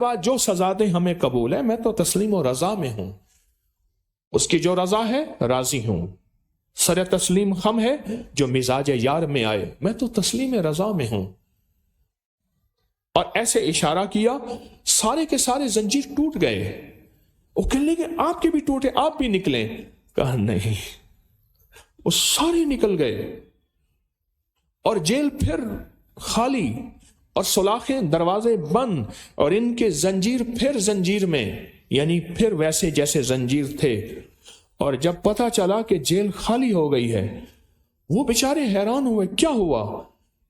جو سزا دے ہمیں قبول ہے، میں تو تسلیم و رضا میں ہوں، اس کی جو رضا ہے راضی ہوں۔ سر تسلیم خم ہے جو مزاج یار میں آئے، میں تو تسلیم رضا میں ہوں۔ اور ایسے اشارہ کیا، سارے کے سارے زنجیر ٹوٹ گئے۔ وہ کہنے لگے آپ کے بھی ٹوٹے، آپ بھی نکلیں۔ کہا نہیں، وہ سارے نکل گئے اور جیل پھر خالی اور سلاخیں دروازے بند اور ان کے زنجیر پھر زنجیر میں، یعنی پھر ویسے جیسے زنجیر تھے۔ اور جب پتہ چلا کہ جیل خالی ہو گئی ہے، وہ بیچارے حیران ہوئے، کیا ہوا؟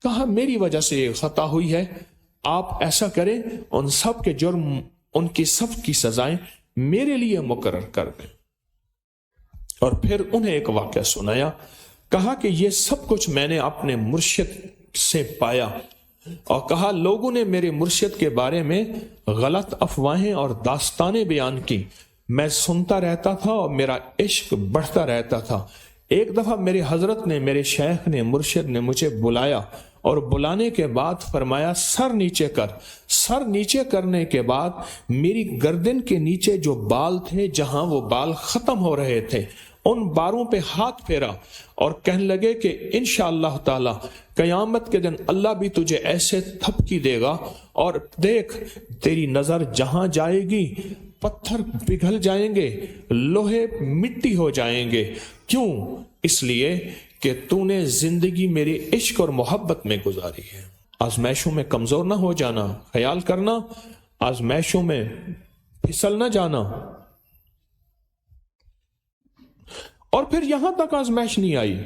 کہا میری وجہ سے یہ خطا ہوئی ہے، آپ ایسا کریں ان سب کے جرم، ان کی سب کی سزائیں میرے لیے مقرر کر دیں۔ اور پھر انہیں ایک واقعہ سنایا، کہا کہ یہ سب کچھ میں نے اپنے مرشد سے پایا، اور کہا لوگوں نے میرے مرشد کے بارے میں غلط افواہیں اور داستانیں بیان کی، میں سنتا رہتا تھا اور میرا عشق بڑھتا رہتا تھا۔ ایک دفعہ میرے حضرت نے، میرے شیخ نے، مرشد نے مجھے بلایا اور بلانے کے بعد فرمایا سر نیچے کر۔ سر نیچے کرنے کے بعد میری گردن کے نیچے جو بال تھے، جہاں وہ بال ختم ہو رہے تھے، ان باروں پہ ہاتھ پھیرا اور کہنے لگے کہ انشاءاللہ تعالی قیامت کے دن اللہ بھی تجھے ایسے تھپکی دے گا، اور دیکھ تیری نظر جہاں جائے گی پتھر پگھل جائیں گے، لوہے مٹی ہو جائیں گے۔ کیوں؟ اس لیے کہ تو نے زندگی میرے عشق اور محبت میں گزاری ہے۔ آزمائشوں میں کمزور نہ ہو جانا، خیال کرنا آزمائشوں میں پھسل نہ جانا۔ اور پھر یہاں تک آزمائش نہیں آئی،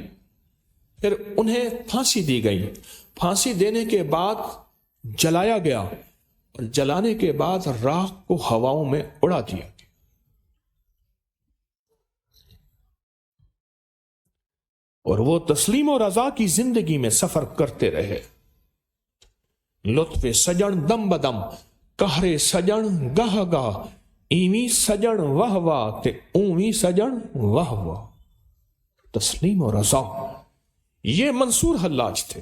پھر انہیں پھانسی دی گئی۔ پھانسی دینے کے بعد جلایا گیا، اور جلانے کے بعد راکھ کو ہواؤں میں اڑا دیا گیا۔ اور وہ تسلیم و رضا کی زندگی میں سفر کرتے رہے۔ لطف سجن دم بدم، قہر سجن گاہ گاہ، ایویں سجن واہ واہ تے اویں سجن واہ واہ۔ تسلیم و رضا، یہ منصور حلاج تھے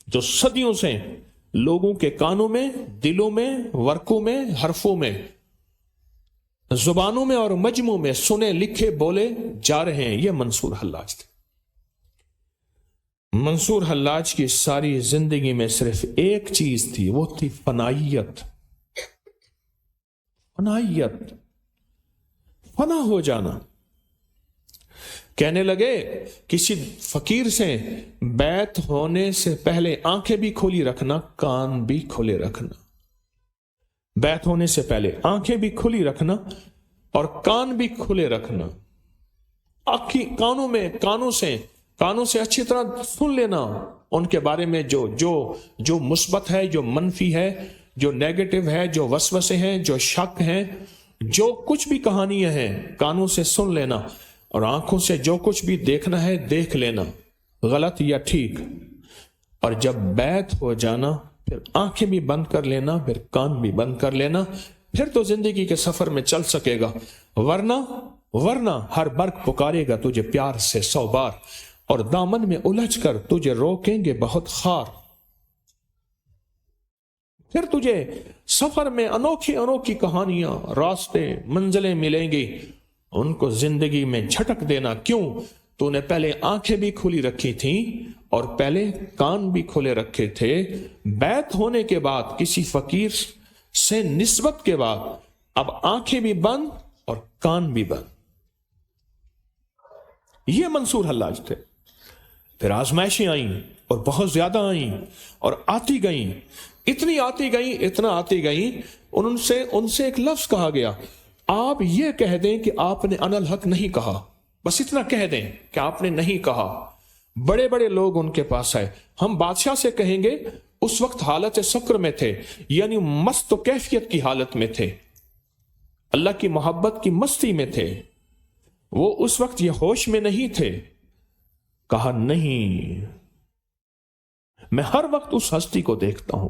جو صدیوں سے لوگوں کے کانوں میں، دلوں میں، ورقوں میں، حرفوں میں، زبانوں میں اور مجموعوں میں سنے لکھے بولے جا رہے ہیں۔ یہ منصور حلاج تھے۔ منصور حلاج کی ساری زندگی میں صرف ایک چیز تھی، وہ تھی فنائیت۔ فنائیت، فنا ہو جانا۔ کہنے لگے کسی فقیر سے بیعت ہونے سے پہلے آنکھیں بھی کھلی رکھنا، کان بھی کھلے رکھنا۔ بیعت ہونے سے پہلے آنکھیں بھی کھلی رکھنا اور کان بھی کھلے رکھنا۔ کانوں سے اچھی طرح سن لینا ان کے بارے میں جو مثبت ہے، جو منفی ہے، جو نیگیٹو ہے، جو وسوسے ہیں، جو شک ہیں، جو کچھ بھی کہانیاں ہیں، کانوں سے سن لینا، اور آنکھوں سے جو کچھ بھی دیکھنا ہے دیکھ لینا، غلط یا ٹھیک۔ اور جب بیعت ہو جانا، پھر آنکھیں بھی بند کر لینا، پھر کان بھی بند کر لینا، پھر تو زندگی کے سفر میں چل سکے گا۔ ورنہ ہر برق پکارے گا تجھے پیار سے 100 بار، اور دامن میں الجھ کر تجھے روکیں گے بہت خار۔ پھر تجھے سفر میں انوکھی انوکھی کہانیاں، راستے، منزلیں ملیں گی، ان کو زندگی میں جھٹک دینا۔ کیوں؟ تو نے پہلے آنکھیں بھی کھلی رکھی تھیں اور پہلے کان بھی کھلے رکھے تھے۔ بیعت ہونے کے بعد کسی فقیر سے نسبت کے بعد اب آنکھیں بھی بند اور کان بھی بند۔ یہ منصور حلاج تھے۔ پھر آزمائشیں آئیں اور بہت زیادہ آئیں اور آتی گئیں، اتنی آتی گئیں، اتنا آتی گئیں، ان سے ایک لفظ کہا گیا، آپ یہ کہہ دیں کہ آپ نے انا الحق نہیں کہا، بس اتنا کہہ دیں کہ آپ نے نہیں کہا۔ بڑے بڑے لوگ ان کے پاس آئے، ہم بادشاہ سے کہیں گے، اس وقت حالت سکر میں تھے، یعنی مست و کیفیت کی حالت میں تھے، اللہ کی محبت کی مستی میں تھے، وہ اس وقت یہ ہوش میں نہیں تھے۔ کہا نہیں، میں ہر وقت اس ہستی کو دیکھتا ہوں،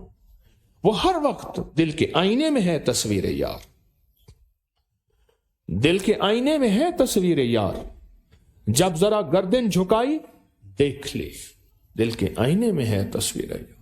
وہ ہر وقت دل کے آئینے میں ہے تصویر یار، دل کے آئینے میں ہے تصویر یار، جب ذرا گردن جھکائی دیکھ لی، دل کے آئینے میں ہے تصویر یار۔